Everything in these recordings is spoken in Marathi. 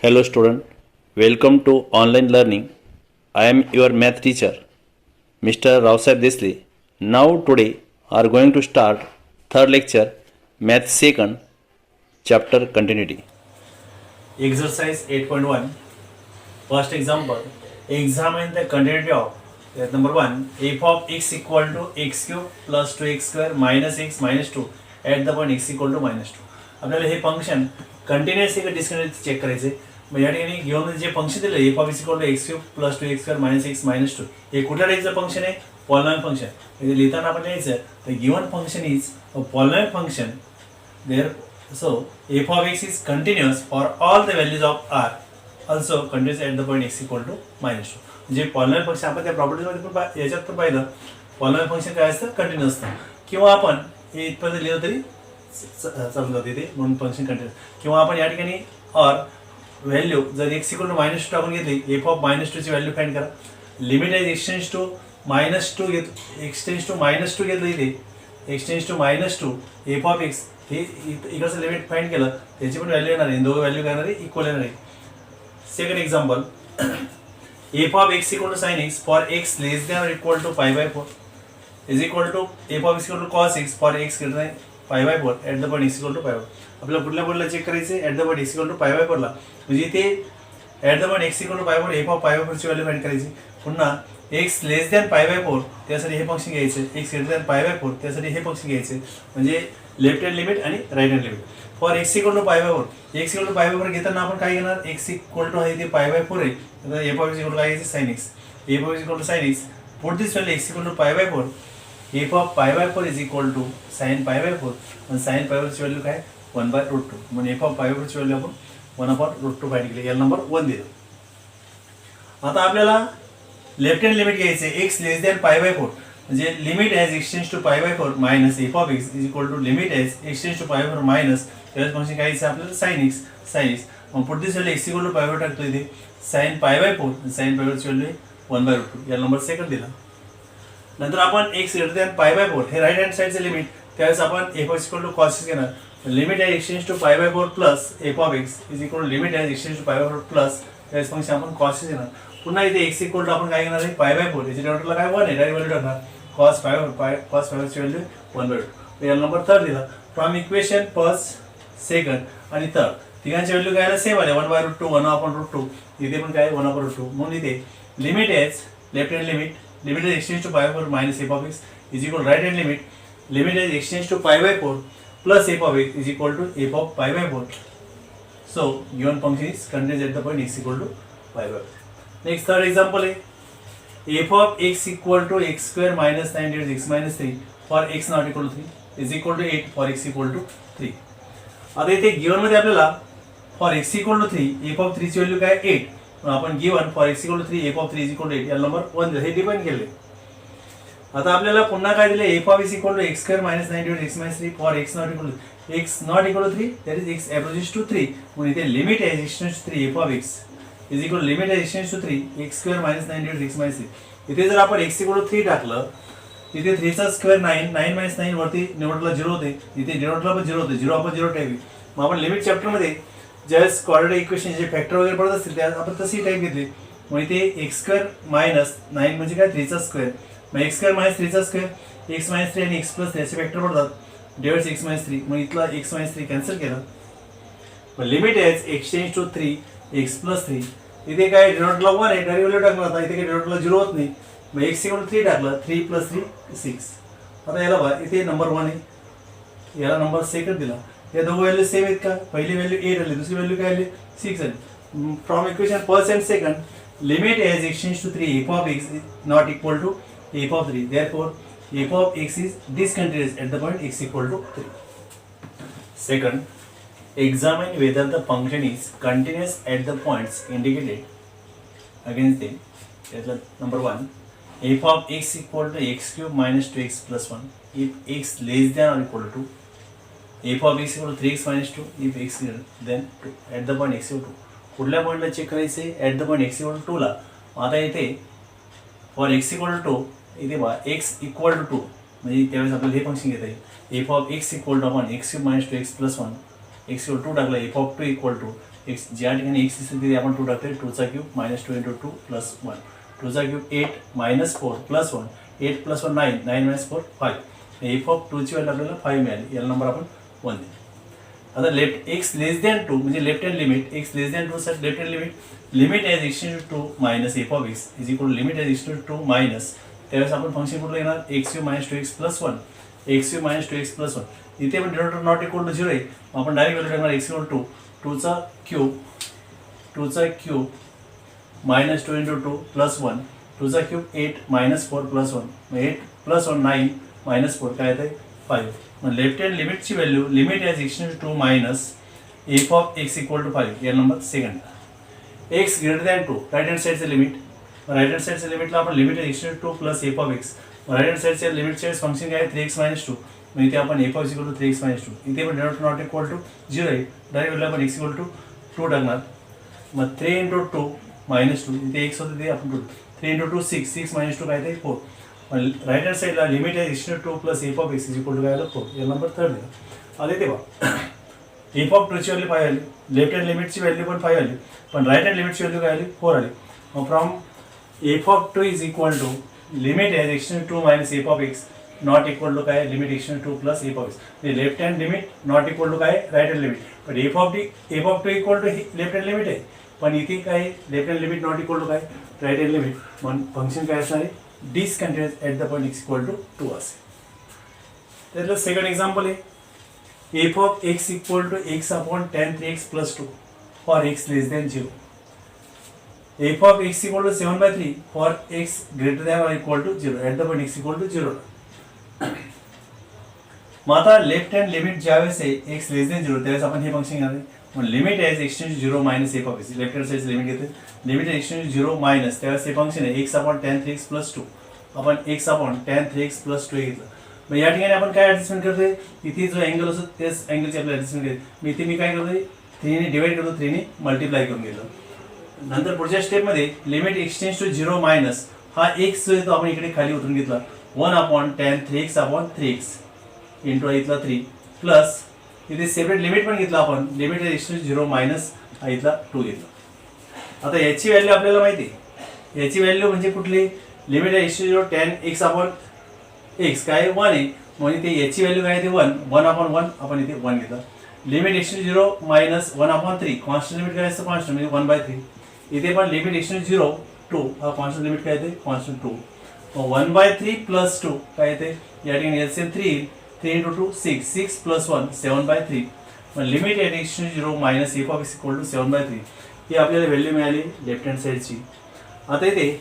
Hello student, welcome to online learning. I am your math teacher, Mr. Rausab Desli. Now today are going to start third lecture, Math second, chapter continuity. Exercise 8.1. First example. Examine the continuity of number 1. F of x equal to x cube plus 2x square minus x minus 2 at the point x equal to minus 2. आपल्याला हे फंक्शन कंटिन्युअस आहे का डिस्कंटिन्युअस चेक करायचे. मग या ठिकाणी घेऊन जे फंक्शन दिलं f of x equal to x cube plus 2x square minus x minus 2 हे कुठल्या टाईपचं फंक्शन आहे? Polynomial function. म्हणजे लिहिताना आपण लिहायचं तर given function is a polynomial function. So f of x is continuous for all the values of r, also continuous at the point x equal to minus 2. म्हणजे पॉलिनॉमियल फंक्शन आपण त्या प्रॉपर्टीजमध्ये पण याच्यात पण पाहिलं पॉलिनॉमियल फंक्शन काय असतं? कंटिन्युअस असतं. किंवा आपण हे इथपर्यंत लिहिलं तरी चालून जाते ते म्हणून फंक्शन कंटिन्युअस. किंवा आपण या ठिकाणी और व्हॅल्यू जर x इक्वल टू मायनस 2 टाकून घेतली एफ ऑफ मायनस 2 ची व्हॅल्यू फाइंड करा. लिमिट आहे एक्सटेंज टू मायनस 2 घेतलं इथे x tends to minus 2 f of x हे इकडचं लिमिट फाइंड केलं त्याची पण व्हॅल्यू येणार आहे. दोघं व्हॅल्यू काय येणार आहे? इक्वल येणार आहे. Second example f of x equal to sine x for x less than equal to pi by 4 is equal to f of x equal to cos x for x greater than pi by 4 at the point x equal to pi by. आपल्याला कुठल्या पॉईंटला चेक करायचं आहे? At the point x equal to pi by 4ला. म्हणजे इथे at the point x equal to पाय 4 एफ ऑफ पाय बाय 4ची व्हॅल्यू फाइंड करायची. पुन्हा x less than pi by 4 त्यासाठी हे फंक्शन घ्यायचं. X greater than pi by 4 त्यासाठी हे फंक्शन घ्यायचं. म्हणजे लेफ्ट हँड लिमिट आणि right hand limit for x equal to pi by 4. X equal to pi by 4 घेताना आपण काय घेणार? एक्स इक्वल टू आहे ते पाय बाय 4 आहे. तर f of x equal to काय घ्यायचं? Sine x. F of x equal to sine x put this value x equal to pi by 4. F of pi by 4 is equal to sine pi by 4 आणि साइन पाय बाय 4ची व्हॅल्यू काय? 1/√2. म्हणजे एफ ऑफ पाय बाय 4ची व्हॅल्यू आपण 1/√2 फाइंड केली. याला नंबर 1 दिलं. आता आपल्याला लेफ्ट हँड लिमिट घ्यायचे x less than pi by 4 म्हणजे limit as x tends to pi by 4 minus f of x is equal to limit as x tends to pi by 4 minus त्यावेळेस फंक्शन काय घ्यायचं आपल्याला? Sine x. मग पुढे this value x equal to pi by टाकतो इथे sine pi by 4 sine pi by ची व्हॅल्यू 1/√2. याला नंबर सेकंड दिला. नंतर आपण x greater than pi by 4 हे राईट हँड साइडचं लिमिट त्यावेळेस आपण f of equal to cos x घेणार. Limit as x tends to pi by 4 plus f of x is equal to limit as x tends to pi by 4 plus त्यावेळेस फंक्शन आपण कॉस एक्स घेणार. पुन्हा इथे एक्स इक्वल टू आपण काय घेणार आहे? पाय बाय 4 याच्या डिनॉमिनेटरला काय 1 आहे डायरेक्ट व्हॅल्यू टाकणार कॉस पाय ची व्हॅल्यू 1/2. याला नंबर थर्ड दिला. फ्रॉम इक्वेशन फर्स्ट सेकंड आणि थर्ड तिघांची व्हॅल्यू काय सेम आले 1/√2 1/√2. इथे पण काय 1/√2. म्हणून इथे limit as left hand limit as x tends to pi by 4 minus f of x is equal right hand limit as x tends to pi by 4 plus f of x is equal to f of pi by 4. So given function is continuous eight the point x equal to pi by 4. Next third example आहे f of x equal to x square minus 9 x minus 3 for x not equal to 3 is equal to 8 for x equal to 3. आता इथे गिवन मध्ये आपल्याला for x equal to 3 f of 3 ची व्हॅल्यू काय 8. आपण given for x equal to 3 f of 3 is equal to 8 याला नंबर 1 हे डिपेंड केले. आता आपल्याला पुन्हा काय दिले f of x equal to x square minus 9 x minus 3 for x not equal to 3 that is x approaches to 3. म्हणून इथे limit as x tends to 3 f of x is equal limit as x tends to 3 x square minus 9 x minus 3. इथे जर आपण एक्स इक्वल टू 3 टाकलं इथे 3 चा स्क्वेअर 9 मायनस 9 वरती डिनॉमिनेटरला 0 होते. इथे डिनॉमिनेटरला पण 0 होते. 0 आपण 0 टाकली. मग आपण लिमिट चॅप्टरमध्ये ज्यावेळेस क्वाड्रेटिक इक्वेशन जे फॅक्टर वगैरे पडत असतील त्यात आपण तशी टाईप घेतली. मग इथे एक्स स्क्वेअर मायनस 9 म्हणजे काय 3 चा स्क्वेअर मग एक्स स्क्वेअर मायनस 3 चा स्क्वेअर एक्स मायनस 3 आणि एक्स प्लस 3 याचे फॅक्टर पडतात डिवाइड्स एक्स मायनस 3. मग इथला एक्स मायनस 3 कॅन्सल केला. मग limit as x tends to 3 x plus 3 इथे काय डिनॉमिनेटरला 1 आहे डायरेक्ट व्हॅल्यू टाकणार. आता इथे काय डिनॉमिनेटरला 0 होत नाही. मग एक्स इक्वल टू 3 टाकलं 3 प्लस 3 6. आता याला बघा इथे नंबर 1 आहे याला नंबर सेकंड दिला. या दोघं व्हॅल्यू सेम आहेत का? पहिली व्हॅल्यू 8 आली दुसरी व्हॅल्यू काय आली 6 आली. From equation first and second limit as x tends to 3 f of x not equal to f of 3 therefore f of x is discontinuous at the point x equal to 3. Second examine whether the function is continuous at the points indicated against them. Number 1 f of x equal to x cube minus 2x plus 1 if x less than or equal to f of x equal to 3x minus 2 if x greater than 2 at the point x equal to कुठल्या पॉईंटला चेक करायचे? At the point x equal to 2 ला. आता इथे फॉर एक्स इक्वल टू 2 इथे बघा एक्स इक्वल टू 2 म्हणजे त्यावेळेस आपल्याला हे फंक्शन घेता येईल f of x equal to आपण x cube minus 2x plus 1 x equal 2 टाकला f of 2 equal to x ज्या ठिकाणी एक्स दिसेल तिथे आपण 2 टाकतोय. 2चा क्यूब मायनस 2 इंटू 2 प्लस 1. 2चा cube 8 minus 4 plus 1. 8 plus 1 9. 9 minus 4 5. F of 2ची व्हॅल्यू आपल्याला 5 मिळाली. याला नंबर आपण 1 दिली. आता लेफ्ट एक्स लेस दॅन 2 म्हणजे left hand limit x less than 2 साठी left hand limit as extend to minus f of x is equal limit as extend to minus. त्यावेळेस आपण फंक्शन कुठलं घेणार x cube minus 2x plus 1. X cube minus 2x plus 1. इथे पण डिनोमिनेटर नॉट इक्वल टू 0 आहे. आपण डायरेक्ट व्हॅल्यू टाकणार एक्स इक्वल टू 2चा क्यूब मायनस 2 इंटू 2 प्लस 1. 2चा cube 8 minus 4 plus 1. 8 plus 1 9 minus 4 काय येतं 5. मग लेफ्ट हँड लिमिटची value limit as extend to minus f of x equal to 5. या number second. X greater than 2 right hand साईडचं लिमिट. राईट हँड साईडच्या लिमिटला आपण limit as extend to plus f of x. Right hand साईडच्या लिमिटच्या फंक्शन काय आहे 3x मायनस 2. मग इथे आपण f of x equal to 3x minus 2. इथे पण डिनोमिनेटर नॉट इक्वल टू 0 आहे. डायरेक्ट व्हॅल्यू आपण एक्स इक्वल टू 2 टाकणार. मग 3 इंटू 2 मायनस 2 इथे एक्स होते ते आपण 2. 3 इंटू 2 6. 6 मायनस 2 काय ते 4. राईट हँड साईडला limit as extend to plus f of x is equal to काय आलं 4. या नंबर थर्ड दिला. आले तेव्हा एफ ऑफ 2ची व्हॅल्यू 5 आली. लेफ्ट हँड लिमिटची व्हॅल्यू पण 5 आली. पण राईट हँड लिमिटची व्हॅल्यू काय आली 4 आली. मग from f of 2 is equal to limit as extend to minus f of x not equal to काय limit x tends to plus f of x. Left hand limit not equal to काय राईट हँड लिमिट. पण f of 2 equal to left hand limit आहे. पण इथे काय left hand limit not equal to काय राईट हँड लिमिट. मग फंक्शन काय असणार आहे discontinuous at the point x equal to 2 असेल. त्यातलं सेकंड एक्झाम्पल आहे f of x equal to x upon tan 3x plus 2 for x less than 0. F of x equal to 7/3 for x greater than or equal to 0 at the point x equal to 0. मग आता लेफ्ट हँड लिमिट ज्यावेळेस आहे एक्स लेस दॅन 0 त्यावेळेस आपण हे फंक्शन घेणार आहे. मग limit as x tends 0 minus f of x left hand साईडचं लिमिट घेते. लिमिट एज एक्सटेंड 0 मायनस त्यावेळेस हे फंक्शन आहे x upon tan 3x plus 2. आपण x upon tan 3x plus 2 घेतलं. मग या ठिकाणी आपण काय ॲडजस्टमेंट करतोय इथे जो अँगल असतो त्याच अँगलची आपल्याला ॲडजस्टमेंट करते. इथे मी काय करतोय 3 ने डिवाइड करतो 3 ने मल्टिप्लाय करून घेतो. नंतर पुढच्या स्टेपमध्ये लिमिट एक्सटेंड टू 0 मायनस हा एक्स जो आहे तो आपण इकडे खाली उतरून घेतला 1 upon tan 3x upon 3x into इथला 3 प्लस इथे सेपरेट लिमिट पण घेतला आपण लिमिट एक्सटेंड 0 मायनस हा इथला 2 घेतला. आता याची व्हॅल्यू आपल्याला माहिती आहे. याची व्हॅल्यू म्हणजे कुठली limit extend 0 tan x upon x काय 1 आहे. म्हणजे ते याची व्हॅल्यू काय आहे ते 1 अपॉन 1 आपण इथे 1 घेतला. Limit extend 0 minus 1 upon 3 constant limit काय असतं कॉन्स्टंट म्हणजे 1/3. इथे पण लिमिट एक्सटेंड 0 2 हा कॉन्स्टंट लिमिट काय येते कॉन्स्टंट 2. मग 1/3 प्लस 2 काय येते या ठिकाणी एलसीएम 3 3 इंटू 2 6 6 प्लस 1 7/3. मग limit as x tend 0 minus f of x equal to 7/3 ही आपल्याला व्हॅल्यू मिळाली लेफ्ट हँड साईडची. आता इथे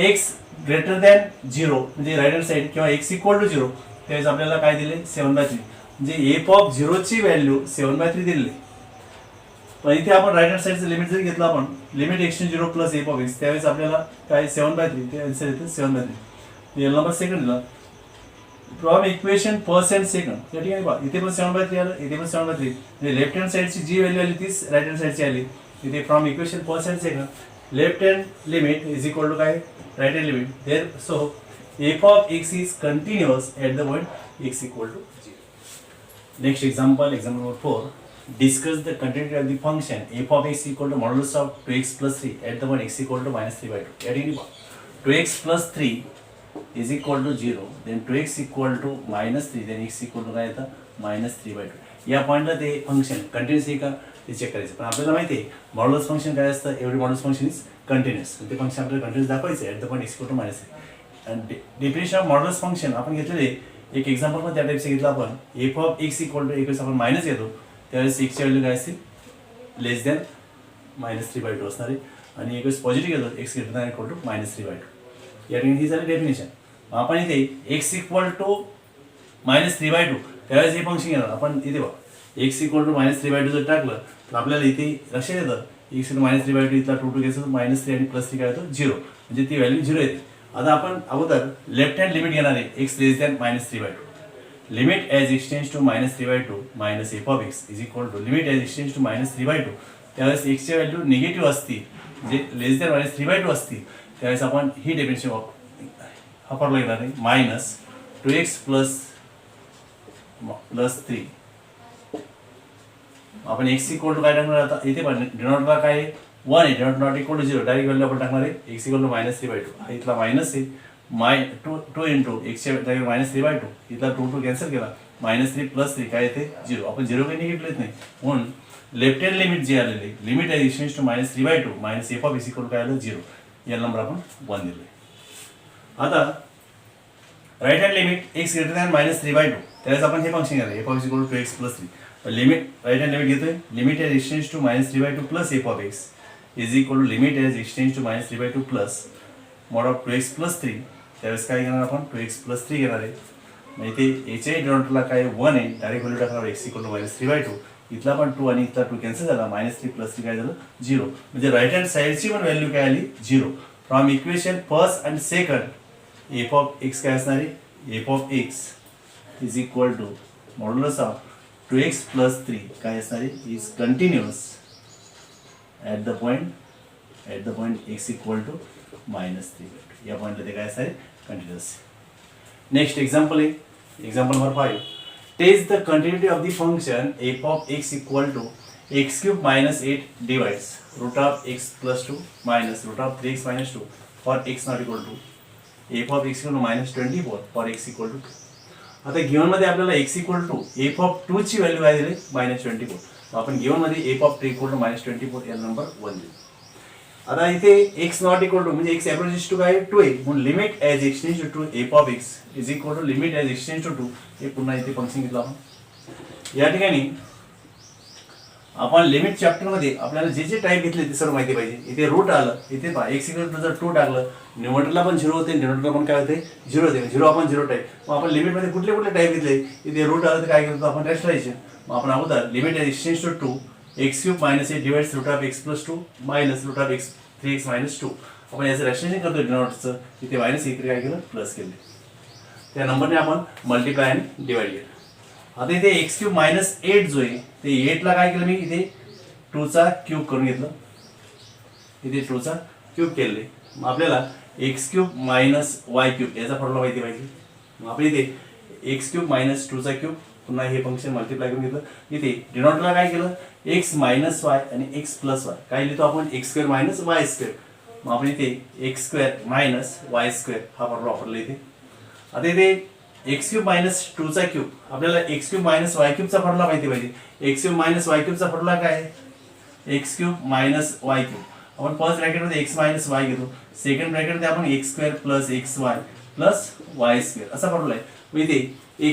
एक्स ग्रेटर दॅन 0 म्हणजे राईट हँड साईड किंवा एक्स इक्वल टू 0 त्यावेळेस आपल्याला काय दिले 7/3 म्हणजे एफ ऑफ 0 ची व्हॅल्यू 7/3 दिली. पण इथे आपण राईट हँड साईडचं लिमिट जर घेतलं आपण limit extend 0 plus f of x त्यावेळेस आपल्याला काय 7/3 ते आन्सर येते 7/3. एल नंबर सेकंड दिला. From equation first and second या ठिकाणी पहा इथे पण 7/3 आलं इथे पण 7/3 म्हणजे लेफ्ट हँड साईडची जी व्हॅल्यू आली तीच राईट हँड साईडची आली. इथे from equation first and second left hand limit is equal to काय right hand limit therefore f of x is continuous at the point x equal to 0. Next example number 4 discuss the continuity of the function f of x equal to modulus of 2x plus 3 at the point x equal to minus 3/2. या ठिकाणी 2x plus 3 is equal to 0 then 2x equal to minus 3 then x equal to काय येतं minus 3/2. या पॉईंटला ते फंक्शन कंटिन्युअस आहे का ते चेक करायचं. पण आपल्याला माहिती आहे मॉड्युलस फंक्शन काय असतं एवढी मॉड्युलस फंक्शन इज कंटिन्युअस. ते फंक्शन आपल्याला कंटिन्युअस दाखवायचं आहे at the point x equal to minus 3. आणि डेफिनेशन ऑफ मॉड्युलस फंक्शन आपण घेतलेले एक एक्झाम्पल पण त्या टाईपचं घेतलं आपण f of x equal to एक आपण मायनस घेतो त्यावेळेस एक्सची व्हॅल्यू काय असतील लेस दॅन -3/2 असणार आहे आणि एक वेळेस पॉझिटिव्ह घेतो x greater than equal to -3/2. या ठिकाणी ही झाली डेफिनेशन. आपण इथे एक्स इक्वल टू -3/2 त्यावेळेस हे फंक्शन घेणार आपण इथे बघा एक्स इक्वल टू -3/2 जर टाकलं तर आपल्याला इथे लक्षात येतं एक्स -3/2 इथला 2 घ्यायचं -3 आणि +3 काय होतं 0 म्हणजे ती व्हॅल्यू 0 येते. आता आपण अगोदर लेफ्ट हँड लिमिट घेणार आहे x less than -3/2. Limit as x tends to -3/2 minus f of x is equal to limit as x tends to -3/2 त्यावेळेस एक्सची व्हॅल्यू निगेटिव्ह असतील म्हणजे लेस दॅन -3/2 असतील त्यावेळेस आपण ही डेफिनेशन वापरला येणार आहे -2x + 3 आपण एक्स इक्वल टू काय टाकणार आता इथे पण डिनॉटला काय आहे 1 आहे, denote not equal to 0, direct value आपण टाकणार आहे एक्स इक्वल टू -3/2. हा इथला मायनस आहे, टू इंटू एक्सच्या जागेवर -3/2, इथला 2 कॅन्सल केला, -3 + 3 काय येते 0. आपण 0 काही निगेटिव्ह येत नाही, म्हणून लेफ्ट हँड लिमिट जी आलेली लिमिट आहे extends to -3/2 minus f of x equal काय आलं 0. या नंबर आपण 1 दिले. आता right hand limit x greater than -3/2, त्यावेळेस आपण हे फंक्शन घ्यायला f of x equal to x + 3. Limit right hand limit घेतोय, limit as x tends to -3/2 plus f of x is equal to limit as x tends to -3/2 plus mod of 2x + 3. त्यावेळेस काय घेणार आपण 2x + 3 घेणार आहे. मग इथे एच आय डिनॉटला काय 1 आहे, डायरेक्ट व्हॅल्यू टाकणार एक्स इक्वल टू -3/2, इथला पण 2 आणि इथला 2 कॅन्सल झाला, -3 + 3 काय झालं 0. म्हणजे राईट हँड साईडची पण व्हॅल्यू काय आली 0. From equation first and second f of x काय असणार आहे, f of x is equal to modulus of 2x + 3 काय असणार आहे, is continuous at the point x equal to -3. या पॉईंटला ते काय असणार आहे, कंटिन्युअस. नेक्स्ट एक्झाम्पल आहे, example number 5. Test the continuity of the function f of x equal to x³ - 8 divides root of x + 2 minus root of 3x - 2 for x not equal to f of x equal to -24 for x equal to 2. आता गिवन मध्ये आपल्याला x equal to f of 2 ची व्हॅल्यू काय दिली -24. आपण गिवन मध्ये एफ ऑफ 2 इक्वल टू -24 या नंबर 1 दिली. आता इथे एक्स नॉट इक्वल टू म्हणजे एक्स अप्रोचेस टू काय 2 आहे, म्हणून limit as x tends to f of x is equal to limit as x tends to 2. हे पुन्हा इथे फंक्शन घेतलं आपण. या ठिकाणी आपण लिमिट चॅप्टर मध्ये आपल्याला जे जे टाईप घेतले ते सर्व माहिती पाहिजे. इथे रूट आलं, इथे पहा एक्स इक्वल टू जर 2 टाकलं, न्यूमरेटरला पण 0 होते, डिनॉमिनेटरला पण काय होते 0 होते. 0 आपण 0 टाईप. मग आपण लिमिट मध्ये कुठले कुठले टाईप घेतले, इथे रूट आलं तर काय करतो आपण रॅशनलायझेशन. मग आपण अगोदर limit as x tends to 2 x³ - 8 divides root of x + 2 minus root of 3x - 2. आपण याचं रॅशनलायझेशन करतो डिनॉमिनेटरचं, इथे मायनस इकडे काय केलं प्लस केले, त्या नंबरने आपण मल्टिप्लाय आणि डिवाइड केलं. आता इथे x³ - 8 जो आहे ते 8 ला काय केलं मी इथे 2 चा क्यूब करून घेतलं, इथे 2 चा क्यूब केले. मग आपल्याला x³ - y³ याचा फॉर्म्युला माहिती पाहिजे. मग आपण इथे x³ - 2 चा क्यूब पुन्हा हे फंक्शन मल्टिप्लाय करून घेतलं. इथे डिनॉमिनेटरला काय केलं x - y आणि x + y काय लिहितो आपण x² - y². मग आपण इथे x² - y² हा फॉर्म्युला वापरला इथे. आता इथे x³ - 2 चा क्यूब आपल्याला x³ - y³ चा फॉर्म्युला माहिती पाहिजे. x³ - y³ चा फॉर्म्युला काय आहे, x³ - y³. आपण फर्स्ट ब्रॅकेट मध्ये x - y घेतो, सेकंड ब्रॅकेट मध्ये आपण x² + xy + y² असा फॉर्म्युला आहे. मग इथे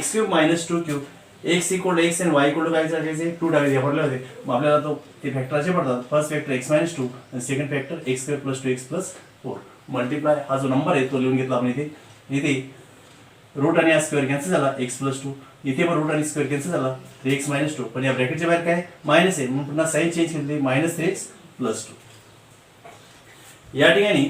x³ - 2 cube x equal x आणि y इक्वल काय टाकायचे 2 टाकायचे फॉर्म्युला होते. मग आपल्याला तो ते फॅक्टर असे पडतात, फर्स्ट फॅक्टर x - 2 आणि second factor x² + 2x + 4 multiply हा जो नंबर आहे तो लिहून घेतला आपण इथे. इथे रूट आणि स्क्वेअर कॅन्सल झाला x + 2, इथे पण रूट आणि स्क्वेअर कॅन्सल झाला 3x - 2, पण या ब्रॅकेटच्या बाहेर काय मायनस आहे म्हणून पुन्हा साइन चेंज केली -3x + 2. या ठिकाणी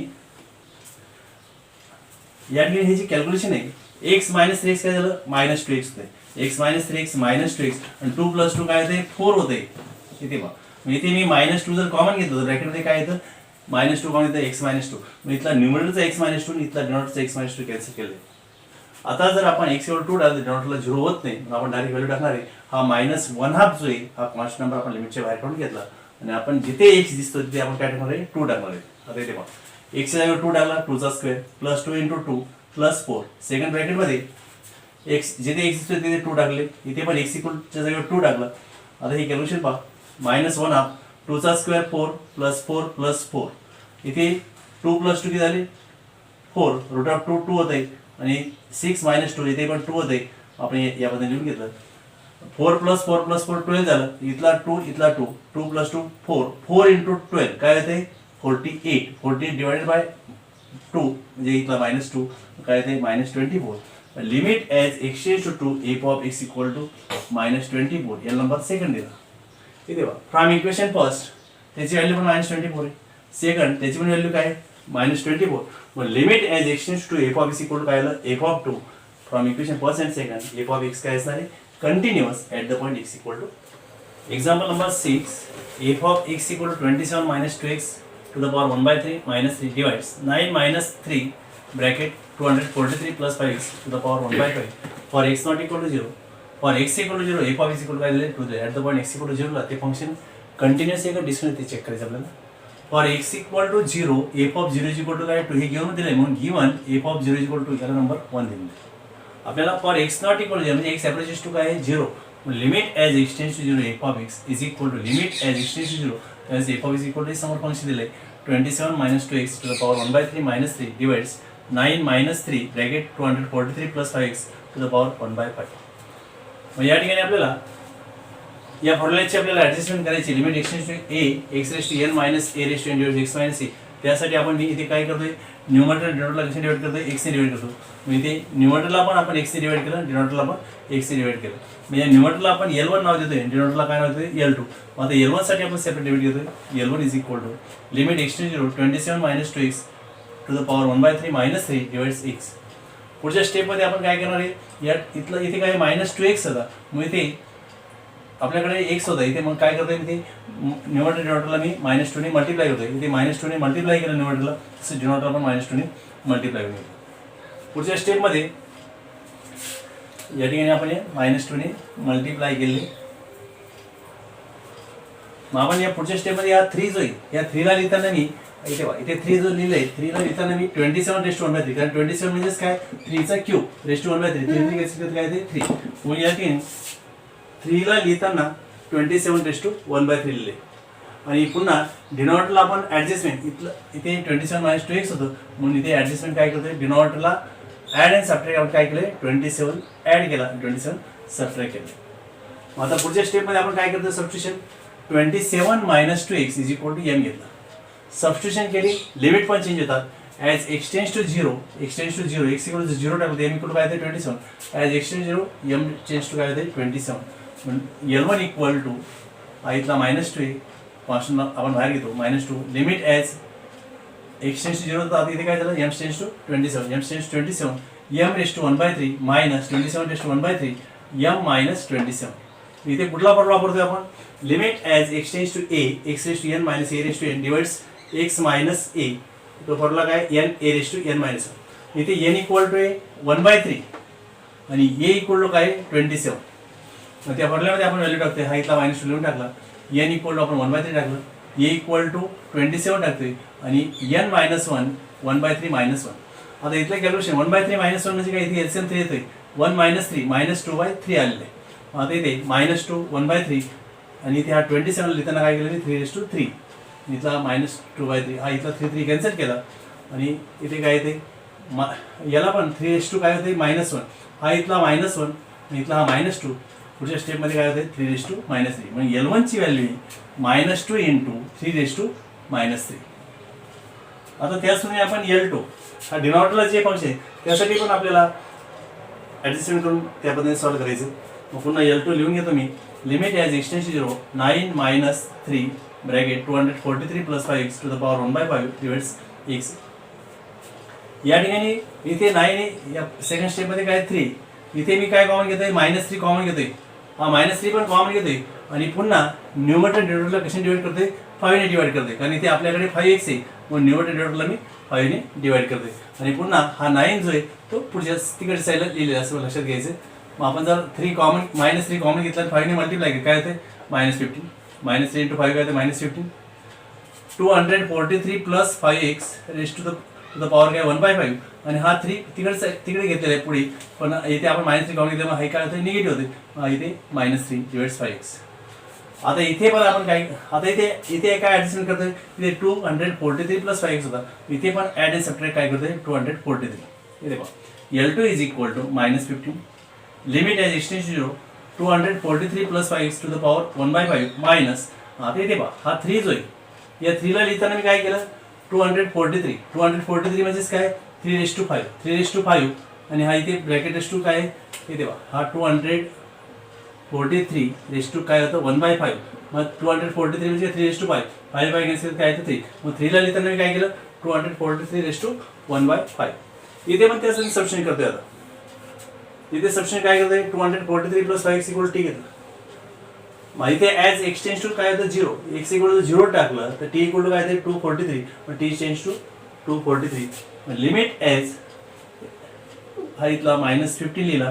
हे जी कॅल्क्युलेशन आहे x - 3x काय झालं -2x होते, x - 3x -2x आणि 2 + 2 काय होते 4 होते. इथे पहा, मग इथे मी -2 जर कॉमन घेतलं तर ब्रॅकेटमध्ये काय येतं -2 कॉमन येतं x - 2. मग इथला न्यूमरेटरचा x - 2 आणि इथला डिनॉमिनेटरचा x - 2 कॅन्सल केले. आता जर आपण x = 2 टाकलं डिनॉमिनेटरला 0 होत नाही, मग आपण डायरेक्ट व्हॅल्यू टाकणार आहे. हा -1/2 जो आहे हा कॉन्स्टंट नंबर आपण लिमिटच्या बाहेर काढून घेतला आणि आपण जिथे x दिसतो तिथे आपण काय टाकणार आहे 2 टाकणार आहे. आता इथे पहा x च्या जागेवर 2 टाकला 2 चा स्क्वेअर + 2 × 2 + 4. सेकंड ब्रॅकेट मध्ये x जिथे x दिसतो तिथे 2 टाकले, इथे पण x च्या जागेवर 2 टाकला. आता हे कॅल्क्युलेशन पहा -1/2 2 चा स्क्वेअर 4 + 4 + 4. इथे 2 + 2 किती झाले 4, रूट ऑफ 2 2 होते आणि 6 - 2 इथे पण 2 होते. आपण या पद्धतीने लिहून घेतलं 4 + 4 + 4 12 झालं, इथला 2 इथला 2 2 + 2 4 4 × 12 काय होते 48. 48 डिवाइडेड बाय 2 म्हणजे इथला -2 काय येते -24. Limit as x tends to f of x equal to -24 या नंबर सेकंड दिला. इथे बघा फ्रॉम इक्वेशन फर्स्ट त्याची व्हॅल्यू पण -24 आहे, सेकंड त्याची पण व्हॅल्यू काय -24. मग limit as x tends to f of x equal to काय आलं f of 2 from equation first and second f of x काय असणार आहे continuous at the point x equal to. Example number 6 f of x equal to 27 - 2x to the power 1/3 -3 divides 9 - 3 bracket 243 + 5x to the power 1/5 for x not equal to 0. For x equal to zero f of x equal काय दिले 2 at the point x equal to झिरोला ते फंक्शन कंटिन्युअस आहे का डिस्कन्टिन्युअस ते चेक करायचं आपल्याला. For x equal to zero f of zero equal to काय 2 हे घेऊन दिले म्हणून given f of zero equal to याला नंबर 1 दिले. आपल्याला for x not equal to म्हणजे एक्स अप्रोचेस टू काय आहे 0 limit as x tends to 0 f of x is equal to limit as x tends to 0 त्यावेळेस f of x equal to समोर फंक्शन दिलं आहे 27 minus 2x to the power 1 by 3 minus 3 divides 9 minus 3 bracket 243 plus 5x to the power 1 by 5. मग या ठिकाणी आपल्याला या फॉर्म्युल्याची आपल्याला ॲडजस्टमेंट करायची limit x tends to a x raise to n minus a raise to n divide x minus a. त्यासाठी आपण मी इथे काय करतोय न्यूमरेटर डिनोमिनेटरला कसे डिवाइड करतोय x ने डिवाइड करतो. मग इथे न्यूमरेटरला पण आपण x ने डिवाइड केलं डिनोमिनेटरला पण x ने डिवाइड केलं. मग या न्यूमरेटरला आपण L1 नाव देतोय डिनोमिनेटरला काय नाव देतोय L2. मग आता L1 साठी आपण सेपरेट डिवाइड घेतोय L1 is equal to limit x to 0 27 minus 2x to the power 1 by 3 minus 3 divides x. पुढच्या स्टेपमध्ये आपण काय करणार आहे या इथलं इथे काय -2x होता मग इथे आपल्याकडे x होता इथे मग काय करतोय इथे न्यूमरेटर डिनोमिनेटरला मी -2 ने मल्टिप्लाय करतोय. इथे -2 ने मल्टिप्लाय केलं न्यूमरेटरला तसं डिनोमिनेटरला पण -2 ने मल्टिप्लाय करून घेतो. पुढच्या स्टेपमध्ये या ठिकाणी आपण -2 ने मल्टिप्लाय केले. मग आपण या पुढच्या स्टेपमध्ये या 3 जो आहे या 3 ला लिहिताना मी इथे 3 जो लिहिलंय 3 ला लिहिताना मी 27 रेस टू 1 by 3 कारण 27 म्हणजेच काय 3 चा क्यूब रेस टू 1 by 3 3 काय ते 3 म्हणून या ठिकाणी 3 ला लिहिताना 27 रेस टू 1 by 3 लिहिले. आणि पुन्हा डिनोमिनेटरला आपण ॲडजस्टमेंट इथे 27 minus 2x होतं म्हणून इथे ॲडजस्टमेंट काय करतोय डिनोमिनेटरला ॲड अँड सबट्रॅक्ट आपण काय केलं 27 ॲड केला 27 सबट्रॅक्ट केलं. मग आता पुढच्या स्टेपमध्ये आपण काय करतो substitution 27 minus 2x is equal to m घेतला. सबस्टिट्यूशन केली लिमिट पण चेंज होतात as x tends to 0 x equal to 0 टाकलं m इक्वल टू काय होते 27 as x tend 0 m change to काय होते 27 म्हणून L1 इक्वल टू इथला -2 पासून आपण बाहेर घेतो -2 लिमिट ॲज एक्सटेंड्स टू 0 तर आता इथे काय झालं m tends to 27 m raise to 1 by 3 minus 27 raise to 1 by 3 m minus 27. इथे कुठला फॉर्म्युला वापरतोय आपण limit as x tends to a x raise to n minus a raise to n divides x minus a. तो फॉर्म्युला काय n a raise to n minus 1. इथे n इक्वल टू 1 by 3 आणि a इक्वल टू काय 27. मग त्या फॉर्म्युल्यामध्ये आपण व्हॅल्यू टाकतोय हा इथला -2 लिहून टाकला n इक्वल टू आपण 1 by 3 टाकलं a इक्वल टू 27 टाकतोय आणि n minus 1 1 by 3 minus 1. आता इथलं कॅल्क्युलेशन 1 by 3 minus 1 म्हणजे काय इथे LCM 3 येतोय 1 minus 3 -2 by 3 आलेलं आहे. आता इथे -2 1 by 3 आणि इथे हा 27 लिहिताना काय केलं 3 raised to 3 इथला -2 by 3 हा इथला 3 कॅन्सल केला आणि इथे काय येते याला पण 3 raised to काय होते -1 हा इथला -1 आणि इथला हा -2. पुढच्या स्टेपमध्ये काय होते 3 raised to -3 म्हणजे L1 ची व्हॅल्यू -2 into 3 raised to -3. आता त्याचप्रमाणे आपण L2 हा डिनॉमिनेटरला जे फंक्शन आहे त्यासाठी पण आपल्याला ॲडजस्टमेंट करून त्या पद्धतीने सॉल्व्ह करायचं. मग पुन्हा L2 लिहून घेतो मी limit as x tends to 0 9 minus 3 bracket 243 plus 5x to the power 1 by 5 divides x. या ठिकाणी इथे 9 या सेकंड स्टेपमध्ये काय 3 इथे मी काय कॉमन घेतोय -3 कॉमन घेतोय हा -3 पण कॉमन घेतोय आणि पुन्हा न्यूमरेटर डिनोमिनेटरला कशाने डिवाइड करतोय 5 ने डिवाइड करतोय कारण इथे आपल्याकडे 5x आहे म्हणून न्यूमरेटर डिनोमिनेटरला मी 5 ने डिवाइड करतोय आणि पुन्हा हा 9 जो आहे तो पुढच्या तिकडच्या साईडला लिहिलेला असं लक्षात घ्यायचं. मग आपण जर -3 कॉमन घेतला 5 ने मल्टिप्लाय केलं काय होते -15 -3 into 5 काय होते -15 243 plus 5x raise to the power काय 1 by 5 आणि हा 3 तिकडे घेतलेला आहे पुढे पण इथे आपण -3 कॉमन घेतलं मग हे काय होते निगेटिव्ह होते इथे -3 डिवाइड्स 5x. आता इथे पण आपण काय आता इथे काय ॲडजस्टमेंट करतोय इथे 243 plus 5x होता इथे पण ॲड अँड सबट्रॅक्ट काय करतोय 243 इथे पहा L2 is equal to -15 limit as x tends to 0 243 plus 5x to the power 1 by 5 minus आता इथे पहा हा 3 जो आहे या 3 ला लिहिताना मी काय केलं 243 म्हणजेच काय 3 raised to 5 आणि हा इथे ब्रॅकेट रेस टू काय इथे पहा हा 243 रेस टू काय होतं 1 by 5 मग 243 म्हणजे 3 raised to 5 5 by कॅन्सल काय येतं 3 मग 3 ला लिहिताना मी काय केलं 243 रेस टू 1 by 5. इथे पण त्यासाठी सबस्टिट्यूट करतोय आता इथे सबस्टिट्यूट काय करतोय 243 plus 5x इक्वल टी घेतलं मग इथे ॲज एक्सटेंड्स टू काय होतं 0 x इक्वल टू 0 टाकलं तर t इक्वल टू काय होतं 243 मग t change to 243 limit as हा इथला -15 लिहिला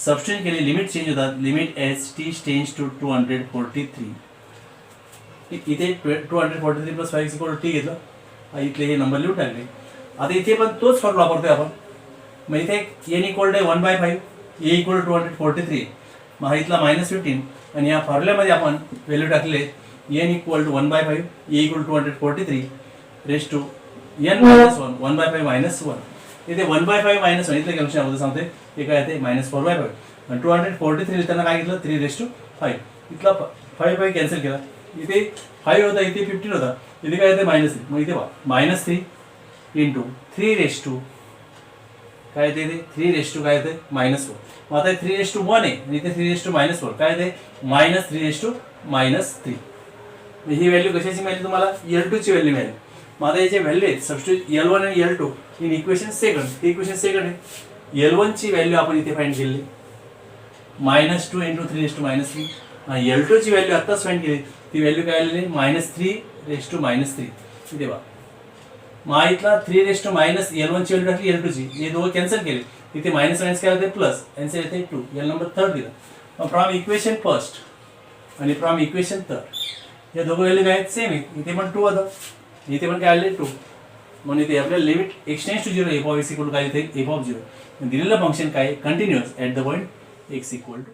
सबस्टिट्यूट केली लिमिट चेंज होतात. Limit h t tends to 243. इथे 243 प्लस 5 इक्वल टी घेतलं. इथले हे नंबर लिहून टाकले. आता इथे पण तोच फॉर्म्युला वापरतोय आपण. मग इथे n equal to 1/5, a equal to 243. मग हा इथला -15 आणि या फॉर्म्युल्यामध्ये आपण व्हॅल्यू टाकले n equal to 1/5, a equal to 243 raise to n -1, 1/5 -1. इथे 1/5 -1 इथलं कॅल्क्युलेशन अगोदर सांगते. हे काय येते -4/5 आणि 243 लिहिताना काय घेतलं 3/5. इथला 5 कॅन्सल केला. इथे 5 होता, इथे 15 होता, इथे काय येते -3. मग इथे -3 इंटू 3 काय येते इथे 3 काय येते -4. मग आता 3:1 आहे आणि इथे 3:-4 काय येते -3:-3. ही व्हॅल्यू कशाची मिळाली तुम्हाला? L2 ची व्हॅल्यू मिळाली. मग आता याचे व्हॅल्यू आहेत सबस्टिट्यूट L1 आणि L2 इन इक्वेशन सेकंड. हे इक्वेशन सेकंड आहे. L1 ची व्हॅल्यू आपण इथे फाइंड केली -2 इंटू 3:-3. आणि L2 ची व्हॅल्यू आत्ताच फाइंड केली. ती व्हॅल्यू काय आलेली -3:-3. इथे बघा. मग इथला 3:- L1 ची व्हॅल्यू टाकली L2 ची. हे दोघं कॅन्सल केले. इथे मायनस काय होते प्लस. आन्सर येते 2. L नंबर 3 दिला. मग फ्रॉम इक्वेशन फर्स्ट आणि फ्रॉम इक्वेशन 3 या दोघं व्हॅल्यू काय आहेत सेम आहेत. इथे पण 2 होतं, इथे पण काय आले 2. म्हणून इथे आपल्याला limit x tends to 0 f of x equal to काय येते f of 0. दिलेलं फंक्शन काय continuous at the point x equal to